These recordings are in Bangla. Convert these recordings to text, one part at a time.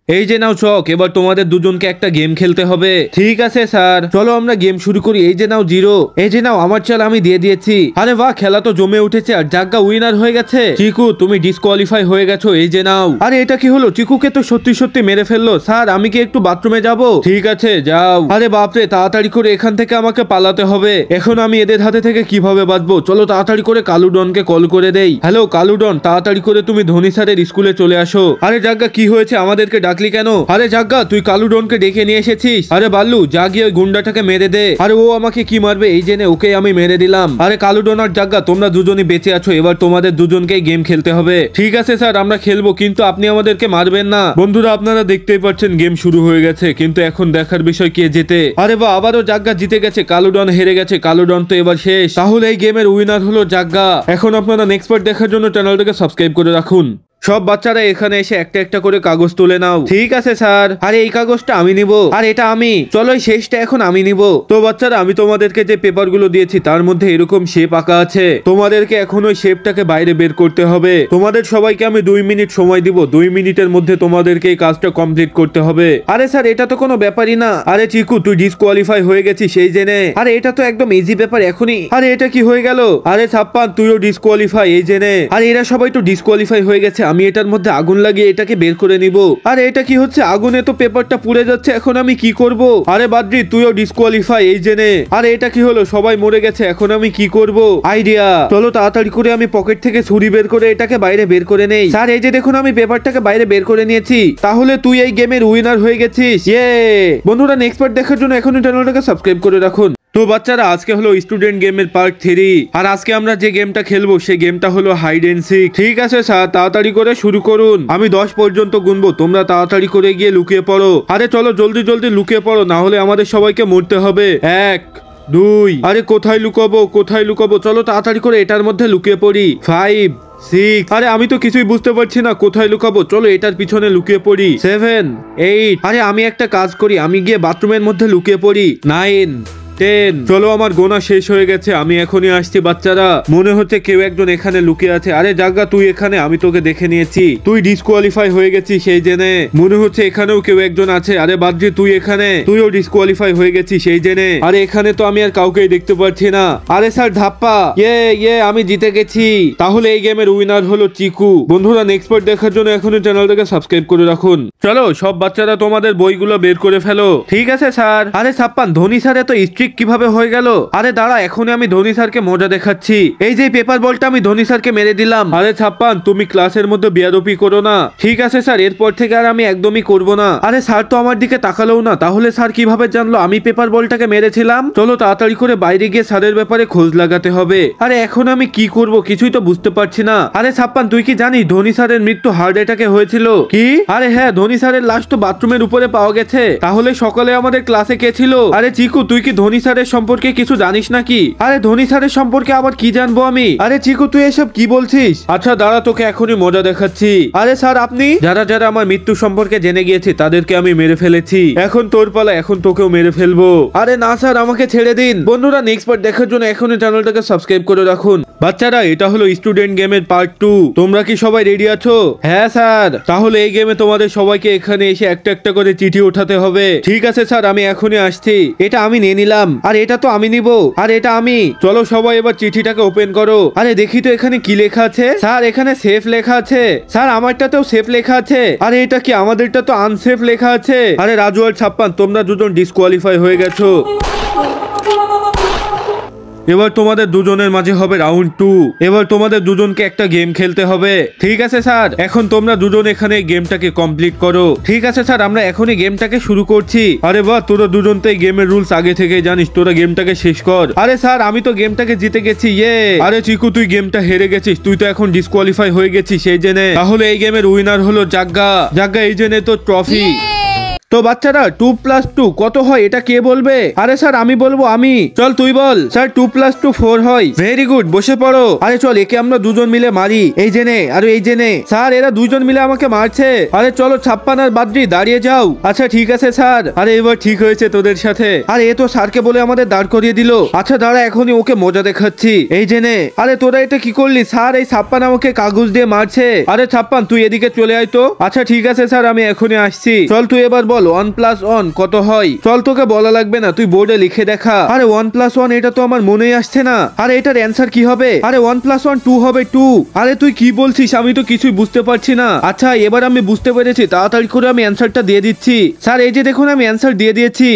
এই যে নাও চক, এবার তোমাদের দুজনকে একটা গেম খেলতে হবে। ঠিক আছে স্যার, চলো আমরা গেম শুরু করি। এই যে নাও জিরো, এই যে নাও আমার চাল আমি দিয়ে দিয়েছি। আরে বাহ, খেলা তো জমে উঠেছে আর জাগ্গা উইনার হয়ে গেছে। চিকু তুমি ডিসকোয়ালিফাই হয়ে গেছো, এই যে নাও। আরে এটা কি হলো, চিকুকে তো সত্যি সত্যি মেরে ফেললো। স্যার আমি কি একটু বাথরুমে যাব? ঠিক আছে যাও। আরে বাপরে, তাড়াতাড়ি করে এখান থেকে আমাকে পালাতে হবে। এখন আমি এদের হাতে থেকে কিভাবে বাঁচবো? চলো তাড়াতাড়ি করে কালু ডনকে কল করে দেই। হ্যালো কালু ডন, তাড়াতাড়ি করে তুমি ধোনি স্যারের স্কুলে চলে আসো। আরে জাগ্গা কি হয়েছে, আমাদেরকে ডাকলি কেন? আরে জাগ্গা তুই কালু ডনকে ডেকে নিয়ে এসেছিস? আরে বাল্লু যা গিয়ে ওই গুন্ডাটাকে মেরে দে। আরে ও আমাকে কি মারবে, এই জেনে ওকে আমি মেরে দিলাম। আরে কালু ডন আর জাগ্গা তোমরা দুজনই বেঁচে আছো, এবার তোমাদের দুজনকেই গেম খেলতে হবে। ঠিক আছে স্যার আমরা খেলবো, কিন্তু আপনি আমাদেরকে মারবেন না। বন্ধুরা আপনারা দেখতেই পাচ্ছেন গেম শুরু হয়ে গেছে, কিন্তু এখন দেখার বিষয় কে জেতে। আরে বা আবারও জাগ্গা জিতে গেছে, কালু ডন হেরে গেছে। কালু ডন তো এবার শেষ। তাহলে এই গেমের উইনার হলো জাগ্গা। এখন আপনারা নেক্সট পার্ট দেখার জন্য চ্যানেলটাকে সাবস্ক্রাইব করে রাখুন। সব বাচ্চারা এখানে এসে একটা একটা করে কাগজ তুলে নাও। ঠিক আছে স্যার। আরে এই কাগজটা আমি নিব, আর এটা আমি। চলো এই শেষটা এখন আমি নিব। তো বাচ্চারা আমি তোমাদেরকে যে পেপার গুলো দিয়েছি তার মধ্যে এরকম শেপ আঁকা আছে। তোমাদেরকে এখন ওই শেপটাকে বাইরে বের করতে হবে। তোমাদের সবাইকে আমি 2 মিনিট সময় দিব। 2 মিনিটের মধ্যে তোমাদেরকে এই কাজটা কমপ্লিট করতে হবে। আরে স্যার এটা তো কোনো ব্যাপারই না। আরে চিকু তুই ডিসকোয়ালিফাই হয়ে গেছিস সেই জেনে। আরে এটা তো একদম ইজি ব্যাপার এখনই। আরে এটা কি হয়ে গেল? আরে ছাপ্পান তুইও ডিসকোয়ালিফাই এই জেনে। আরে এরা সবাই তো ডিসকোয়ালিফাই হয়ে গেছে। আমি এটার মধ্যে আগুন লাগিয়ে এটাকে বের করে নিব। আরে এটা কি হচ্ছে, আগুনে তো পেপারটা পুড়ে যাচ্ছে, এখন আমি কি করব? আরে বাদ্রি তুইও ডিসকোয়ালিফাই এই জেনে। আরে এটা কি হলো, সবাই মরে গেছে, এখন আমি কি করব? আইডিয়া, চলো তাড়াতাড়ি করে আমি পকেট থেকে ছুরি বের করে এটাকে বাইরে বের করে নেই। স্যার এই যে দেখুন আমি পেপারটাকে বাইরে বের করে নিয়েছি। তাহলে তুই এই গেমের উইনার হয়ে গেছিস। ইয়ে বন্ধুরা নেক্সট পার্ট দেখার জন্য এখনই চ্যানেলটাকে সাবস্ক্রাইব করে রাখুন। তো বাচ্চারা আজকে হলো স্টুডেন্ট গেমের পার্ট 3, আর আজকে আমরা যে গেমটা খেলবো সেই গেমটা হলো হাইড এন্ড সিক। ঠিক আছে স্যার তাড়াতাড়ি করে শুরু করুন। আমি 10 পর্যন্ত গুনবো, তোমরা তাড়াতাড়ি করে গিয়ে লুকিয়ে পড়ো। আরে চলো জলদি জলদি লুকিয়ে পড়ো, না হলে আমাদের সবাইকে মরতে হবে। 1 2 আরে কোথায় লুকাবো কোথায় লুকাবো? চলো তাড়াতাড়ি করে এটার মধ্যে লুকিয়ে পড়ি। 5 6 আরে আমি তো কিছুই বুঝতে পারছি না কোথায় লুকাবো। চলো এটার পিছনে লুকিয়ে পড়ি। 7 8 আরে আমি একটা কাজ করি, আমি গিয়ে বাথরুমের মধ্যে লুকিয়ে পড়ি। 9 10 চলো আমার গোনা শেষ হয়ে গেছে, আমি এখনই আসছি। বাচ্চারা মনে হচ্ছে কেউ একজন এখানে লুকিয়ে আছে। আরে জাগা তুই এখানে, আমি তোকে দেখে নিয়েছি, তুই ডিসকোয়ালিফাই হয়ে গেছিস সেই জেনে। মনে হচ্ছে এখানেও কেউ একজন আছে। আরে বাদ্রি তুই এখানে, তুইও ডিসকোয়ালিফাই হয়ে গেছিস সেই জেনে। আরে এখানে তো আমি আর কাউকেই দেখতে পাচ্ছি না। আরে স্যার ধাপ্পা, ইয়ে আমি জিতে গেছি। তাহলে এই গেমের উইনার হলো চিকু। বন্ধুরা নেক্সট পার্ট দেখার জন্য এখনই চ্যানেলটাকে সাবস্ক্রাইব করে রাখুন। চলো সব বাচ্চারা তোমাদের বইগুলো বের করে ফেলো। ঠিক আছে স্যার। আরে ছাপ্পান ধোনি স্যার এত কিভাবে হয়ে গেল? আরে দাঁড়া এখনই আমি ধোনি স্যারকে মজা দেখাচ্ছি। এই যে পেপার বলটা আমি ধোনি স্যারকে মেরে দিলাম। আরে ছাপ্পান তুমি ক্লাসের মধ্যে বেয়াদবি করো না। ঠিক আছে স্যার, এরপর থেকে আর আমি একদমই করব না। আরে স্যার তো আমার দিকে তাকালো না, তাহলে স্যার কিভাবে জানলো আমি পেপার বলটাকে মেরেছিলাম? চলো তাড়াতাড়ি করে বাইরে গিয়ে স্যারের ব্যাপারে খোঁজ লাগাতে হবে। আরে এখন আমি কি করব কিছুই তো বুঝতে পারছি না। আরে ছাপ্পান তুই কি জানিস ধোনি স্যারের মৃত্যু হার্ট অ্যাটাকে হয়েছিল? কি? আরে হ্যাঁ, ধোনি স্যারের লাশ তো বাথরুমের উপরে পাওয়া গেছে। তাহলে সকালে আমাদের ক্লাসে কে ছিল? আরে চিকু তুই কি ধোনি স্যারের সম্পর্কে কিছু জানিস নাকি? আরে ধোনি স্যারের সম্পর্কে আবার কি জানবো আমি? আরে চিকু তুই এসব কি বলছিস? আচ্ছা দাঁড়া তোকে এখনই মজা দেখাচ্ছি। আরে স্যার আপনি? যারা যারা আমার মৃত্যু সম্পর্কে জেনে গিয়েছে তাদেরকে আমি মেরে ফেলেছি। এখন তোর পালা, এখন তোকেও মেরে ফেলবো। আরে না স্যার আমাকে ছেড়ে দিন। বন্ধুরা নেক্সট পার্ট দেখার জন্য এখনই চ্যানেলটাকে সাবস্ক্রাইব করে রাখুন। বাচ্চারা এটা হলো স্টুডেন্ট গেমের পার্ট 2। তোমরা কি সবাই রেডি আছো? হ্যাঁ স্যার। তাহলে এই গেমে তোমাদের সবাইকে এখানে এসে একটা একটা করে চিঠি উঠাতে হবে। ঠিক আছে স্যার আমি এখনই আসছি। এটা আমি নিয়ে নিলাম, আর এটা তো আমি নিব, আর এটা আমি। চলো সবাই এবার চিঠিটাকে ওপেন করো। আরে দেখি তো এখানে কি লেখা আছে। স্যার এখানে সেফ লেখা আছে। স্যার আমারটাতেও সেফ লেখা আছে। আরে এটা কি, আমাদেরটা তো আনসেফ লেখা আছে। আরে রাজু আর ছাপ্পান তোমরা দুজন ডিসকোয়ালিফাই হয়ে গেছো। এবার তোমাদের দুজনের মাঝে হবে রাউন্ড 2। এবার তোমাদের দুজনকে একটা গেম খেলতে হবে। ঠিক আছে স্যার, এখন তোমরা দুজন এখানে গেমটাকে কমপ্লিট করো। ঠিক আছে স্যার, আমরা এখনই গেমটাকে শুরু করছি। আরে বাহ, তোরা দুজন তো এই গেমের রুলস আগে থেকে জানিস, তোরা গেমটাকে শেষ কর। আরে স্যার আমি তো গেমটাকে জিতে গেছি। ইয়ে আরে চিকু তুই গেমটা হেরে গেছিস, তুই তো এখন ডিসকোয়ালিফাই হয়ে গেছিস সেই জেনে। তাহলে এই গেমের উইনার হলো জাগ্গা। জাগ্গা এই জেনে তো ট্রফি। তো বাচ্চারা 2+2 কত হয় এটা কে বলবে? আরে স্যার আমি বলবো, আমি। চল তুই বল। স্যার 2+2 4 হয়। ভেরি গুড, বসে পড়ো। আরে চল একে আমরা দুজন মিলে মারি। এই জেনে আর এই জেনে। স্যার এরা দুজন মিলে আমাকে মারছে। আরে চলো 56 আর বাদ্রি দাঁড়িয়ে যাও। আচ্ছা ঠিক আছে স্যার। আরে এবার ঠিক হয়েছে তোদের সাথে। আরে এ তো স্যারকে বলে আমাদের দাঁড় করিয়ে দিল। আচ্ছা দাঁড়া, এখনই ওকে মজা দেখাচ্ছি। এই জেনে। আরে তোরা এটা কি করলি? স্যার এই 56 আমাকে কাগজ দিয়ে মারছে। আরে 56 তুই এদিকে চলে আয় তো। আচ্ছা ঠিক আছে স্যার, আমি এখনই আসছি। চল তুই এবার বল 1+1 কত হয়? চল তোকে বলা লাগবে না, তুই বোর্ডে লিখে দেখা। আরে 1+1 এটা তো আমার মনেই আসছে না। আরে এটার অ্যান্সার কি হবে? আরে 1+1 2 হবে 2। আরে তুই কি বলছিস? আমি তো কিছুই বুঝতে পারছি না। আচ্ছা এবার আমি বুঝতে পেরেছি, তাড়াতাড়ি করে আমি অ্যান্সারটা দিয়ে দিচ্ছি। স্যার এই যে দেখুন আমি অ্যান্সার দিয়ে দিয়েছি।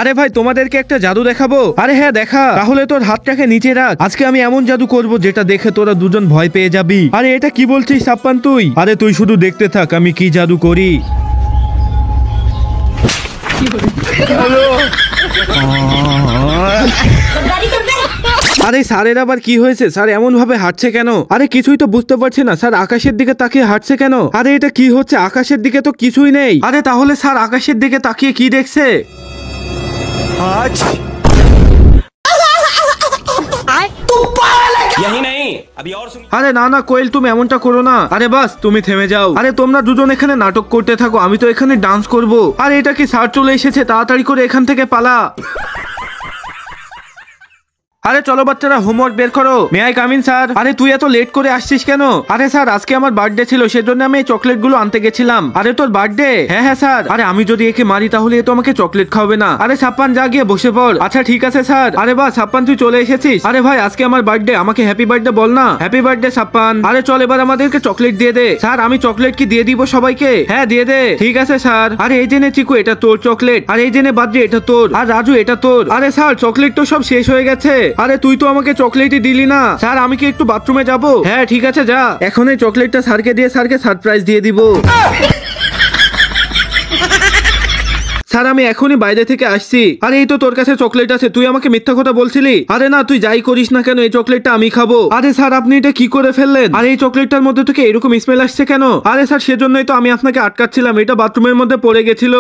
আরে ভাই তোমাদেরকে একটা জাদু দেখাবো। আরে হ্যাঁ দেখা। তাহলে তোর হাতটাকে নিচে রাখ। আজকে আমি এমন জাদু করব যেটা দেখে তোরা দুজন ভয় পেয়ে যাবি। আরে এটা কি বলছিস সাপ্পান তুই? আরে তুই শুধু দেখতে থাক আমি কি জাদু করি। আরে স্যারের আবার কি হয়েছে? স্যার এমন ভাবে হাঁটছে কেন? আরে কিছুই তো বুঝতে পারছি না। স্যার আকাশের দিকে তাকিয়ে হাঁটছে কেন? আরে এটা কি হচ্ছে? আকাশের দিকে তো কিছুই নেই। আরে তাহলে স্যার আকাশের দিকে তাকিয়ে কি দেখছে? আরে না না কোয়েল, তুমি এমনটা করো না। আরে বাস তুমি থেমে যাও। আরে তোমরা দুজন এখানে নাটক করতে থাকো, আমি তো এখানে ডান্স করব। আরে এটা কি স্যার চলে এসেছে? তাড়াতাড়ি করে এখান থেকে পালা। আরে চলো বাচ্চারা হোমওয়ার্ক বের করো। May I come in sir? আরে তুই এত লেট করে আসছিস কেন? আরে স্যার আজকে আমার বার্থডে ছিল, সেজন্য আমি এই চকলেট গুলো আনতে গেছিলাম। আরে তোর বার্থডে? হ্যাঁ হ্যাঁ স্যার। আরে আমি যদি একে মারি তাহলে এ তো আমাকে চকলেট খাওয়াবে না। আরে সাপ্পান যা গিয়ে বসে পড়। আচ্ছা ঠিক আছে স্যার। আরে বাহ সাপ্পান তুই চলে এসেছিস। আরে ভাই আজকে আমার বার্থডে, আমাকে হ্যাপি বার্থডে বল না। হ্যাপি বার্থডে সাপ্পান। আরে চল এবার আমাদেরকে চকলেট দিয়ে দে। স্যার আমি চকলেট কি দিয়ে দিব সবাইকে? হ্যাঁ দিয়ে দে। ঠিক আছে স্যার। আরে এই জেনে চিকু এটা তোর চকলেট। আর এই জেনে বাদ্রি এটা তোর। আর রাজু এটা তোর। আরে স্যার চকলেট তো সব শেষ হয়ে গেছে। আরে তুই তো আমাকে চকলেটই দিলি না। স্যার আমি কি একটু বাথরুমে যাব? হ্যাঁ ঠিক আছে যা। এখন এই চকলেটটা স্যারকে দিয়ে স্যারকে সারপ্রাইজ দিয়ে দিব। স্যার আমি এখনই বাইরে থেকে আসছি। আরে এই তো তোর কাছে চকলেট আছে, তুই আমাকে মিথ্যা কথা বলছিলি। আরে না তুই যাই করিস না কেন এই চকলেটটা আমি খাবো। আরে স্যার আপনি এটা কি করে ফেললেন? আরে এই চকলেটটার মধ্যে থেকে এরকম স্মেল আসছে কেন? আরে স্যার সেজন্যই তো আমি আপনাকে আটকাচ্ছিলাম, এটা বাথরুমের মধ্যে পড়ে গেছিল।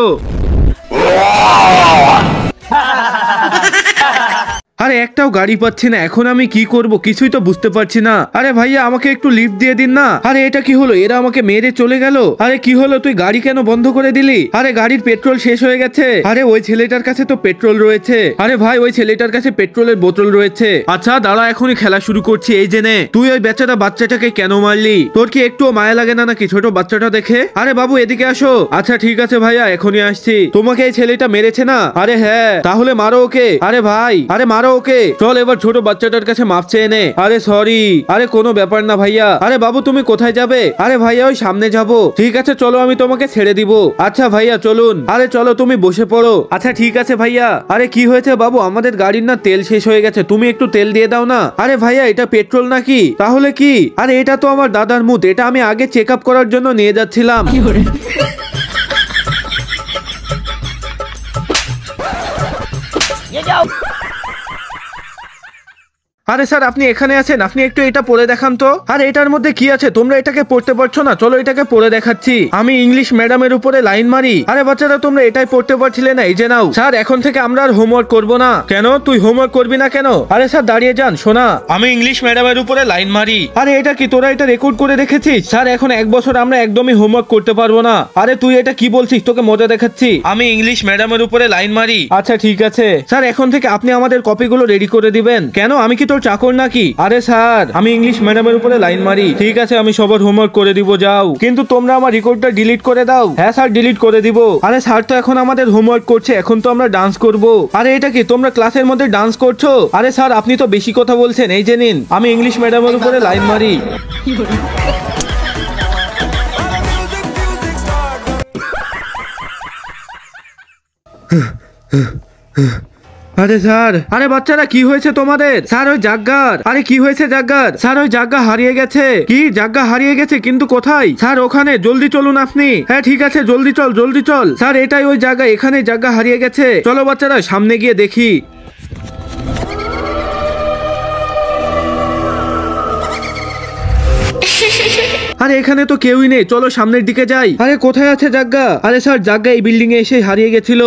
আরে একটাও গাড়ি পাচ্ছি না, এখন আমি কি করব কিছুই তো বুঝতে পারছি না। আরে ভাইয়া আমাকে একটু লিফট দিয়ে দিন না। আরে এটা কি হলো? এরা আমাকে মেরে চলে গেল। আরে কি হলো? তুই গাড়ি কেন বন্ধ করে দিলি? আরে গাড়ির পেট্রোল শেষ হয়ে গেছে। আরে ওই ছেলেটার কাছে তো পেট্রোল রয়েছে। আরে ভাই ওই ছেলেটার কাছে পেট্রোলের বোতল রয়েছে। আচ্ছা দাঁড়া এখনই খেলা শুরু করছি। এই জেনে তুই ওই বেচারা বাচ্চাটাকে কেন মারলি? তোর কি একটু মায়া লাগে না নাকি ছোট বাচ্চাটা দেখে? আরে বাবু এদিকে আসো। আচ্ছা ঠিক আছে ভাইয়া এখনই আসছি। তোমাকে এই ছেলেটা মেরেছে না? আরে হ্যাঁ। তাহলে মারো ওকে। আরে ভাই আরে মারো ওকে। চল এবার ছোট বাচ্চাটার কাছে মাপ চেয়ে নে। আরে সরি। আরে কোনো ব্যাপার না ভাইয়া। আরে বাবু তুমি কোথায় যাবে? আরে ভাইয়া ওই সামনে যাবো। ঠিক আছে চলো আমি তোমাকে ছেড়ে দিব। আচ্ছা ভাইয়া চলুন। আরে চলো তুমি বসে পড়ো। আচ্ছা ঠিক আছে ভাইয়া। আরে কি হয়েছে বাবু? আমাদের গাড়ির না তেল শেষ হয়ে গেছে, তুমি একটু তেল দিয়ে দাও না। আরে ভাইয়া এটা পেট্রোল নাকি? তাহলে কি? আরে এটা তো আমার দাদার মুদ, এটা আমি আগে চেক আপ করার জন্য নিয়ে যাচ্ছিলাম। আরে স্যার আপনি এখানে আছেন, আপনি একটু এটা পড়ে দেখান তো। আরে এটার মধ্যে কি আছে? তোমরা এটাকে পড়তে পারছো না? চলো এটাকে পড়ে দেখাচ্ছি। আমি ইংলিশ ম্যাডামের উপরে লাইন মারি। আরে বাচ্চারা তোমরা এটাই পড়তে পারছিলে না? এই যে নাও। স্যার এখন থেকে আমরা আর হোমওয়ার্ক করবো না। কেন? তুই হোমওয়ার্ক করবি না কেন? আরে স্যার দাঁড়িয়ে যান। শোনা আমি ইংলিশ ম্যাডামের উপরে লাইন মারি। আরে এটা কি তোরা এটা রেকর্ড করে রেখেছিস? স্যার এখন 1 বছর আমরা একদমই হোমওয়ার্ক করতে পারবো না। আরে তুই এটা কি বলছিস? তোকে মজা দেখাচ্ছি। আমি ইংলিশ ম্যাডামের উপরে লাইন মারি। আচ্ছা ঠিক আছে স্যার, এখন থেকে আপনি আমাদের কপিগুলো রেডি করে দিবেন। কেন আমি কি তোর চাকর নাকি? আরে স্যার আমি ইংলিশ ম্যাডামের উপরে লাইন মারি। ঠিক আছে আমি সবার হোমওয়ার্ক করে দিব যাও, কিন্তু তোমরা আমার রেকর্ডটা ডিলিট করে দাও। হ্যাঁ স্যার ডিলিট করে দিব। আরে স্যার তো এখন আমাদের হোমওয়ার্ক করছে, এখন তো আমরা ডান্স করব। আরে এটা কি তোমরা ক্লাসের মধ্যে ডান্স করছো? আরে স্যার আপনি তো বেশি কথা বলছেন। এই যে নিন, আমি ইংলিশ ম্যাডামের উপরে লাইন মারি। আরে স্যার, আরে বাচ্চারা কি হয়েছে তোমাদের? স্যার ওই জাগ্গার। আরে কি হয়েছে জাগ্গার? স্যার ওই জাগ্গা হারিয়ে গেছে। কি জাগ্গা হারিয়ে গেছে? কিন্তু কোথায়? স্যার ওখানে, জলদি চলুন আপনি। হ্যাঁ ঠিক আছে জলদি চল জলদি চল। স্যার এটাই ওই জায়গা, এখানে জাগ্গা হারিয়ে গেছে। চলো বাচ্চারা সামনে গিয়ে দেখি। আরে এখানে তো কেউই নেই, চলো সামনের দিকে যাই। আরে কোথায় আছে জাগ্গা? আরে স্যার জাগ্গা এই বিল্ডিং এ এসে হারিয়ে গেছিল।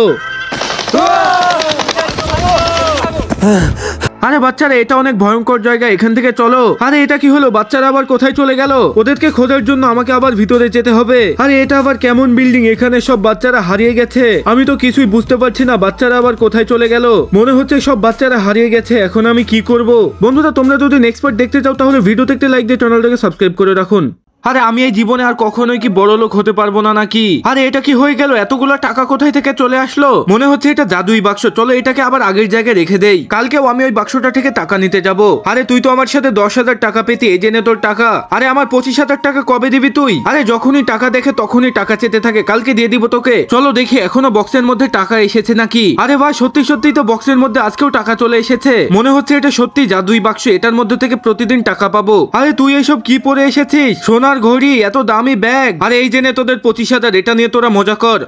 আরে বাচ্চারা এটা অনেক ভয়ঙ্কর জায়গা, এখান থেকে চলো। আরে এটা কি হলো? বাচ্চারা আবার কোথায় চলে গেল? ওদেরকে খোঁজার জন্য আমাকে আবার ভিতরে যেতে হবে। আরে এটা আবার কেমন বিল্ডিং? এখানে সব বাচ্চারা হারিয়ে গেছে, আমি তো কিছুই বুঝতে পারছি না। বাচ্চারা আবার কোথায় চলে গেল? মনে হচ্ছে সব বাচ্চারা হারিয়ে গেছে। এখন আমি কি করব? বন্ধুরা তোমরা যদি নেক্সট পার্ট দেখতে চাও তাহলে ভিডিওতে একটা লাইক দিয়ে চ্যানেলটাকে সাবস্ক্রাইব করে রাখুন। আরে আমি এই জীবনে আর কখনোই কি বড় লোক হতে পারবো না নাকি? আরে এটা কি হয়ে গেল? এতগুলো টাকা কোথায় থেকে চলে আসলো? মনে হচ্ছে এটা জাদুই বাক্স। চলো এটাকে আবার আগের জায়গায় রেখে দেই, কালকেও আমি ওই বাক্সটা থেকে টাকা নিতে যাব। আরে তুই তো আমার সাথে 10,000 টাকা পেতি, এই জেনে তোর টাকা। আরে আমার 25,000 টাকা কবে দিবি তুই? আরে যখনই টাকা দেখে তখনই টাকা চেতে থাকে, কালকে দিয়ে দিব তোকে। চলো দেখি এখনো বক্সের মধ্যে টাকা এসেছে নাকি। আরে ভাই সত্যি সত্যি তো বক্সের মধ্যে আজকেও টাকা চলে এসেছে। মনে হচ্ছে এটা সত্যি জাদুই বাক্স, এটার মধ্যে থেকে প্রতিদিন টাকা পাবো। আরে তুই এসব কি পরে এসেছিস? সোনার ঘড়ি, এত দামি ব্যাগ। আরে এই জেনে তোদের 25,000, এটা নিয়ে তোরা মজা কর।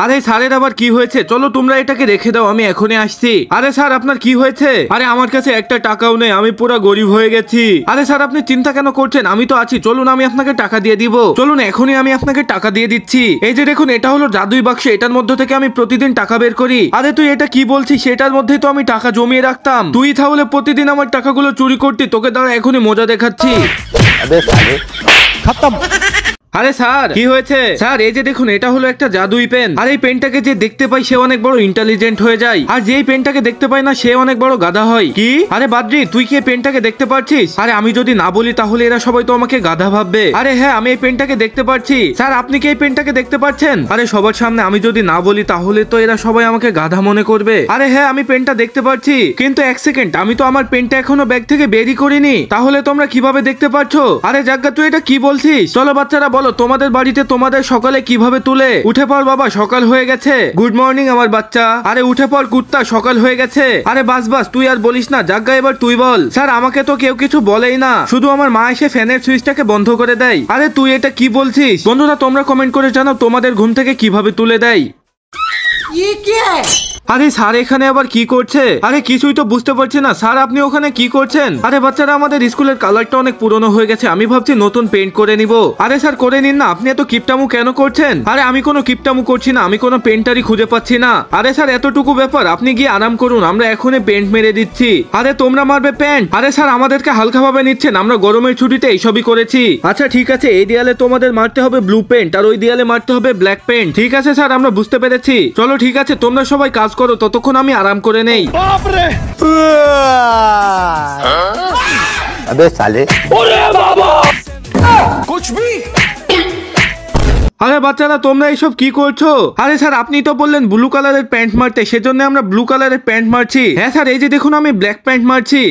আরে স্যারের আবার কি হয়েছে? চলো তোমরা এটাকে রেখে দাও, আমি এখনই আসছি। আরে স্যার আপনার কি হয়েছে? আরে আমার কাছে একটা টাকাও নেই, আমি পুরো গরিব হয়ে গেছি। আরে স্যার আপনি চিন্তা কেন করছেন? আমি তো আছি, চলুন আমি আপনাকে টাকা দিয়ে দিব। চলুন এখনই আমি আপনাকে টাকা দিয়ে দিচ্ছি। এই যে দেখুন এটা হলো জাদুই বাক্স, এটার মধ্যে থেকে আমি প্রতিদিন টাকা বের করি। আরে তুই এটা কি বলছিস? সেটার মধ্যেই তো আমি টাকা জমিয়ে রাখতাম। তুই তাহলে প্রতিদিন আমার টাকাগুলো চুরি করতি। তোকে দাঁড়া এখনই মজা দেখাচ্ছি। খতম। আরে স্যার কি হয়েছে? স্যার এই যে দেখুন এটা হলো একটা জাদুই পেন। আর এই পেনটাকে যে দেখতে পাই সে অনেক বড় ইন্টেলিজেন্ট হয়ে যায়, আর যেই পেনটাকে দেখতে পাই না সে অনেক বড় গাধা হয়। কি? আরে বাদ্রি তুই কি এই পেনটাকে দেখতে পাচ্ছিস? আরে আমি যদি না বলি তাহলে এরা সবাই তো আমাকে গাধা ভাববে। আরে হ্যাঁ আমি এই পেনটাকে দেখতে পাচ্ছি। স্যার আপনি কি এই পেনটাকে দেখতে পাচ্ছেন? আরে সবার সামনে আমি যদি না বলি তাহলে তো এরা সবাই আমাকে গাধা মনে করবে। আরে হ্যাঁ আমি পেনটা দেখতে পাচ্ছি, কিন্তু এক সেকেন্ড, আমি তো আমার পেনটা এখনো ব্যাগ থেকে বেরই করিনি, তাহলে তোমরা কিভাবে দেখতে পাচ্ছ? আরে জাগ্গা তুই এটা কি বলছিস? চলো বাচ্চারা বলো তোমাদের বাড়িতে তোমাদের সকালে কিভাবে তুলে? উঠে পড় বাবা, সকাল হয়ে গেছে। গুড মর্নিং আমার বাচ্চা। আরে উঠে পড় কুত্তা, সকাল হয়ে গেছে। আরে বাস বাস তুই আর বলিস না, জাগ্গা এবার তুই বল। স্যার আমাকে তো কেউ কিছু বলেই না, শুধু আমার মা এসে ফ্যানের সুইচটাকে বন্ধ করে দেয়। আরে তুই এটা কি বলছিস? বন্ধুরা তোমরা কমেন্ট করে জানাও তোমাদের ঘুম থেকে কিভাবে তুলে দেয়। আরে স্যার এখানে আবার কি করছে? আরে কিছুই তো বুঝতে পারছি না। স্যার আপনি ওখানে কি করছেন? আরে বাচ্চারা আমাদের স্কুলের কালারটা অনেক পুরনো হয়ে গেছে, আমি ভাবছি নতুন পেইন্ট করে নিব। আরে স্যার করে নিন না, আপনি এত কিপটামু কেন করছেন? আরে আমি কোনো কিপটামু করছি না, আমি কোনো পেন্টারই খুঁজে পাচ্ছি না। আরে স্যার এতটুকু ব্যাপার, আপনি গিয়ে আরাম করুন, আমরা এখনই পেন্ট মেরে দিচ্ছি। আরে তোমরা মারবে পেন্ট? আরে স্যার আমাদেরকে হালকা ভাবে নিচ্ছেন, আমরা গরমের ছুটিতে এইসবই করেছি। আচ্ছা ঠিক আছে, এই দেয়ালে তোমাদের মারতে হবে ব্লু পেন্ট আর ওই দেয়ালে মারতে হবে ব্ল্যাক পেন্ট। ঠিক আছে স্যার আমরা বুঝতে পেরেছি। চলো ঠিক আছে তোমরা সবাই কাজ করো, ততক্ষণ আমি আরাম করে নেই। अबे साले कुछ भी। আরে বাচ্চারা তোমরা এইসব কি করছো? আরে স্যার আপনি তো বললেন ব্লু কালারের প্যান্ট মারতে, সেজন্য আমরা ব্লু কালারের প্যান্ট মারছি। হ্যাঁ স্যার এই যে দেখুন আমি ব্ল্যাক প্যান্ট মারছি।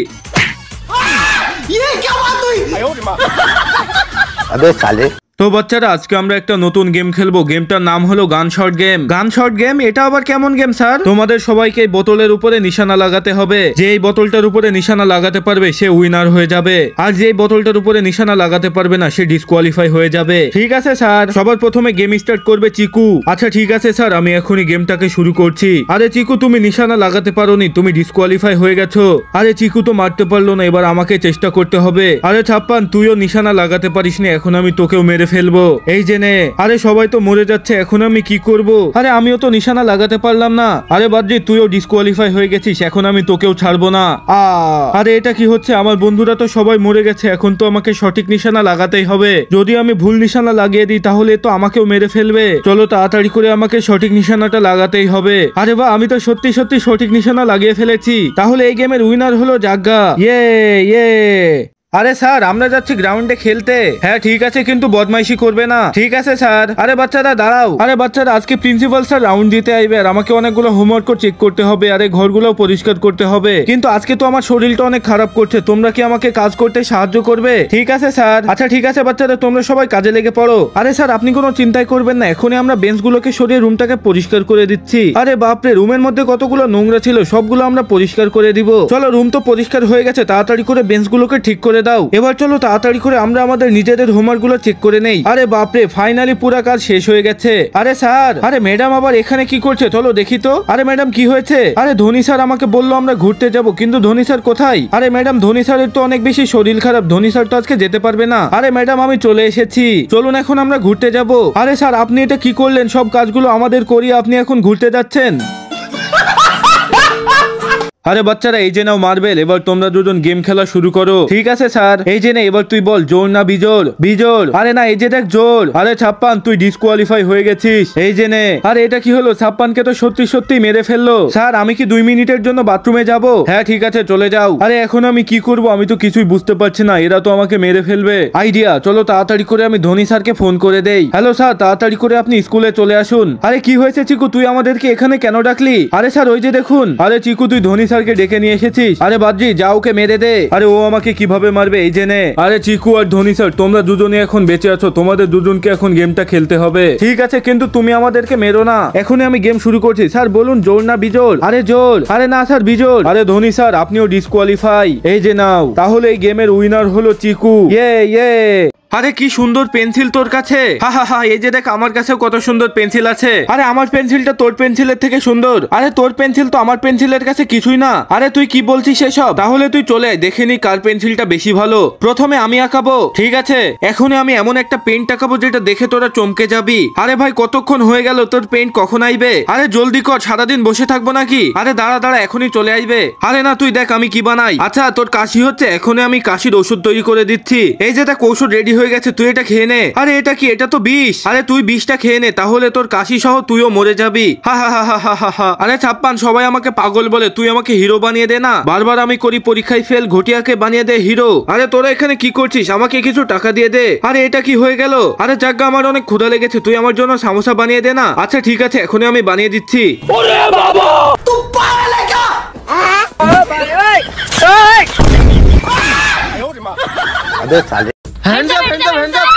अबे साले তো বাচ্চারা আজকে আমরা একটা নতুন গেম খেলবো, গেমটার নাম হলো গান শট গেম। গান শট গেম এটা আবার কেমন গেম স্যার? তোমাদের সবাইকে বোতলের উপরে নিশানা লাগাতে হবে, যে এই বোতলটার উপরে নিশানা লাগাতে পারবে সে উইনার হয়ে যাবে, আর যে বোতলটার উপরে নিশানা লাগাতে পারবে না সে ডিসকোয়ালিফাই হয়ে যাবে। ঠিক আছে স্যার, সবার প্রথমে গেম স্টার্ট করবে চিকু। আচ্ছা ঠিক আছে স্যার আমি এখনই গেমটাকে শুরু করছি। আরে চিকু তুমি নিশানা লাগাতে পারোনি, তুমি ডিসকোয়ালিফাই হয়ে গেছো। আরে চিকু তো মারতে পারলো না, এবার আমাকে চেষ্টা করতে হবে। আরে ছাপ্পান তুইও নিশানা লাগাতে পারিসনি, এখন আমি তোকেও মেরে ফেলবো। এই যে নে। আরে সবাই তো মরে যাচ্ছে, এখন আমি কি করব? আরে আমিও তো নিশানা লাগাতে পারলাম না। আরে বাদ্রি তুইও ডিসকোয়ালিফাই হয়ে গেছিস, এখন আমি তোকেও ছাড়বো না। আরে এটা কি হচ্ছে? আমার বন্ধুরা তো সবাই মরে গেছে, এখন তো আমাকে সঠিক নিশানা লাগাতেই হবে। যদি আমি ভুল নিশানা লাগিয়ে দিই তাহলে তো আমাকেও মেরে ফেলবে। চলো তাড়াতাড়ি করে আমাকে সঠিক নিশানাটা লাগাতেই হবে। আরে বাহ আমি তো সত্যি সত্যি সঠিক নিশানা লাগিয়ে ফেলেছি, তাহলে এই গেমের উইনার হলো জাগ্গা। ইয়ে ইয়ে। আরে স্যার আমরা যাচ্ছি গ্রাউন্ডে খেলতে। হ্যাঁ ঠিক আছে, কিন্তু বদমাইশি করবে না। ঠিক আছে স্যার। আরে বাচ্চারা দাঁড়াও। আরে বাচ্চারা আজকে প্রিন্সিপাল স্যার রাউন্ড দিতে আইবে, আর আমাকে অনেকগুলো হোমওয়ার্ক চেক করতে হবে, আর এই ঘরগুলো পরিষ্কার করতে হবে। কিন্তু আজকে তো আমার শরীরটা অনেক খারাপ করছে, তোমরা কি আমাকে কাজ করতে সাহায্য করবে? ঠিক আছে স্যার। আচ্ছা ঠিক আছে বাচ্চারা তোমরা সবাই কাজে লেগে পড়ো। আরে স্যার আপনি কোনো চিন্তাই করবেন না, এখনই আমরা বেঞ্চগুলোকে সরিয়ে রুমটাকে পরিষ্কার করে দিচ্ছি। আরে বাপরে রুমের মধ্যে কতগুলো নোংরা ছিল, সবগুলো আমরা পরিষ্কার করে দিব। চলো রুম তো পরিষ্কার হয়ে গেছে, তাড়াতাড়ি করে বেঞ্চগুলোকে ঠিক করে দাও। এবার চলো তাড়াতাড়ি করে আমরা আমাদের নিজেদের হোমওয়ার্ক গুলো চেক করে নেই। আরে বাপরে, ফাইনালি পুরা কাজ শেষ হয়ে গেছে। আরে স্যার, আরে ম্যাডাম আবার এখানে কি করছে? চলো দেখি তো। আরে ম্যাডাম কি হয়েছে? আরে ধোনি স্যার আমাকে বললো আমরা ঘুরতে যাব, কিন্তু ধোনি স্যার কোথায়? আরে ম্যাডাম, ধোনি স্যারের তো অনেক বেশি শরীর খারাপ, ধোনি স্যার তো আজকে যেতে পারবে না। আরে ম্যাডাম, আমি চলে এসেছি, চলুন এখন আমরা ঘুরতে যাব। আরে স্যার, আপনি এটা কি করলেন? সব কাজগুলো আমাদের করিয়ে আপনি এখন ঘুরতে যাচ্ছেন? আরে বাচ্চারা, এই যে নাও মার্বেল, এবার তোমরা দুজন গেম খেলা শুরু করো। ঠিক আছে স্যার। এই যে নে, এবার তুই বল জোর না বিজোর? বিজোর। আরে না, এই যে দেখ জোর। আরে ছাপ্পান, তুই ডিসকোয়ালিফাই হয়ে গেছিস। এই যে নে। আরে এটা কি হলো? ছাপ্পানকে তো সত্যি সত্যি মেরে ফেললো। স্যার, আমি কি 2 মিনিটের জন্য বাথরুমে যাব? হ্যাঁ ঠিক আছে, চলে যাও। আরে এখন আমি কি করব? আমি তো কিছুই বুঝতে পারছি না, এরা তো আমাকে মেরে ফেলবে। আইডিয়া, চলো তাড়াতাড়ি করে আমি ধোনি স্যারকে ফোন করে দেই। হ্যালো স্যার, তাড়াতাড়ি করে আপনি স্কুলে চলে আসুন। আরে কি হয়েছে চিকু, তুই আমাদেরকে এখানে কেন ডাকলি? আরে স্যার, ওই যে দেখুন। আরে চিকু, তুই ধোনি স্যারকে ডেকে নিয়ে এসেছিস? আরে বাদজি, যা ওকে মেরে দে। আরে ও আমাকে কিভাবে মারবে? এই যে নে। আরে চিকু আর ধোনি স্যার, তোমরা দুজনে এখন বেঁচে আছো, তোমাদের দুজনকে এখন গেমটা খেলতে হবে। ঠিক আছে, কিন্তু তুমি আমাদেরকে মেরো না। এখনই আমি গেম শুরু করছি। স্যার বলুন, জোর না বিজোর? আরে জোর। আরে না স্যার, বিজোর। আরে ধোনি স্যার, আপনিও ডিসকোয়ালিফাই। এই যে নাও। তাহলে এই গেমের উইনার হলো চিকু। ইয়ে ইয়ে। আরে কি সুন্দর পেন্সিল তোর কাছে। হা হা হা, এই যে দেখ আমার কাছে কত সুন্দর পেন্সিল আছে। আরে আমার পেন্সিলটা তোর পেন্সিলের থেকে সুন্দর। আরে তোর পেন্সিল তো আমার পেন্সিলের কাছে কিছুই না। আরে তুই কি বলছিস এসব? তাহলে তুই চলে আয়, দেখে নি কার পেন্সিলটা বেশি ভালো। প্রথমে আমি আঁকাবো। ঠিক আছে, এখনই আমি এমন একটা পেন্ট আঁকাবো যেটা দেখে তোরা চমকে যাবি। আরে ভাই, কতক্ষণ হয়ে গেল? তোর পেন্ট কখন আইবে? আরে জলদি কর, সারাদিন বসে থাকবো নাকি? আরে দাঁড়া দাঁড়া, এখনই চলে আসবে। আরে না, তুই দেখ আমি কি বানাই। আচ্ছা, তোর কাশি হচ্ছে, এখনই আমি কাশির ওষুধ তৈরি করে দিচ্ছি। এই যে দেখ, ওষুধ রেডি হয়ে গেছে, তুই এটা খেয়ে নে। আরে এটা কি? এটা তো বিষ। আরে তুই বিষটা খেয়ে নে, তাহলে তোর কাশি সহ তুইও মরে যাবি। হা হা হা হা হা হা। আরে ছাপ্পান, সবাই আমাকে পাগল বলে, তুই আমাকে হিরো বানিয়ে দে না। বারবার আমি করি পরীক্ষায় ফেল, ঘটিয়াকে বানিয়ে দে হিরো। আরে তোরা এখানে কি করছিস? আমাকে কিছু টাকা দিয়ে দে। আরে এটা কি হয়ে গেল? আরে জাগ্গা, আমার অনেক ক্ষুধা লেগেছে, তুই আমার জন্য সামোসা বানিয়ে দে না। আচ্ছা ঠিক আছে, এখনই আমি বানিয়ে দিচ্ছি। ওরে বাবা, তুই পাগল क्या? अबे साले, hands up hands up hands up.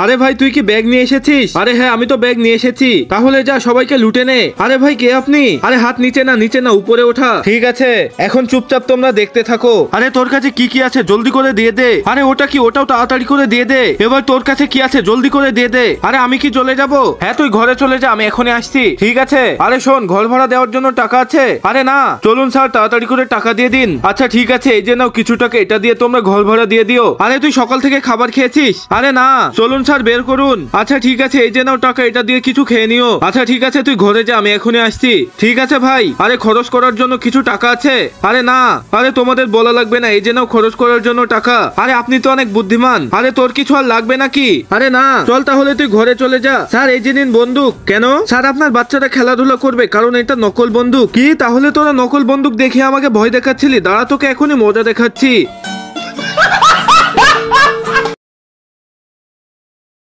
আরে ভাই, তুই কি ব্যাগ নিয়ে এসেছিস? আরে হ্যাঁ, আমি তো ব্যাগ নিয়ে এসেছি। তাহলে যা, সবাইকে লুটে নে। আরে ভাই, কে আপনি? আরে হাত নিচে না, নিচে না, উপরে ওঠা। ঠিক আছে, এখন চুপচাপ তোমরা দেখতে থাকো। আরে তোর কাছে কি কি আছে জলদি করে দিয়ে দে। আরে ওটা কি? ওটাও তাড়াতাড়ি করে দিয়ে দে। এবার তোর কাছে কি আছে জলদি করে দিয়ে দে। আরে আমি কি চলে যাব? হ্যাঁ তুই ঘরে চলে যা, আমি এখনই আসছি। ঠিক আছে। আরে শোন, ঘর ভাড়া দেওয়ার জন্য টাকা আছে? আরে না, চলুন স্যার, তাড়াতাড়ি করে টাকা দিয়ে দিন। আচ্ছা ঠিক আছে, এই যে নাও কিছু টাকা, এটা দিয়ে তোমরা ঘর ভাড়া দিয়ে দিও। আরে তুই সকাল থেকে খাবার খেয়েছিস? আরে না, চলুন স্যার, বের করুন। আচ্ছা ঠিক আছে, এই যে নাও টাকা, এটা দিয়ে কিছু খেয়ে নিও। আচ্ছা ঠিক আছে, তুই ঘরে যা, আমি এখনই আসছি। ঠিক আছে ভাই। আরে খরচ করার জন্য কিছু টাকা আছে? আরে না। আরে তোমাদের বলা লাগবে না, এই যে নাও খরচ করার জন্য টাকা। আরে আপনি তো অনেক বুদ্ধিমান। আরে তোর কিছু আর লাগবে নাকি? আরে না, চল তাহলে তুই ঘরে চলে যা। স্যার এই যে নিন বন্দুক। কেন স্যার? আপনার বাচ্চারা খেলাধুলা করবে, কারণ এটা নকল বন্দুক। কি? তাহলে তোরা নকল বন্দুক দেখে আমাকে ভয় দেখাচ্ছিলি? দাঁড়া, তোকে এখনই মজা দেখাচ্ছি।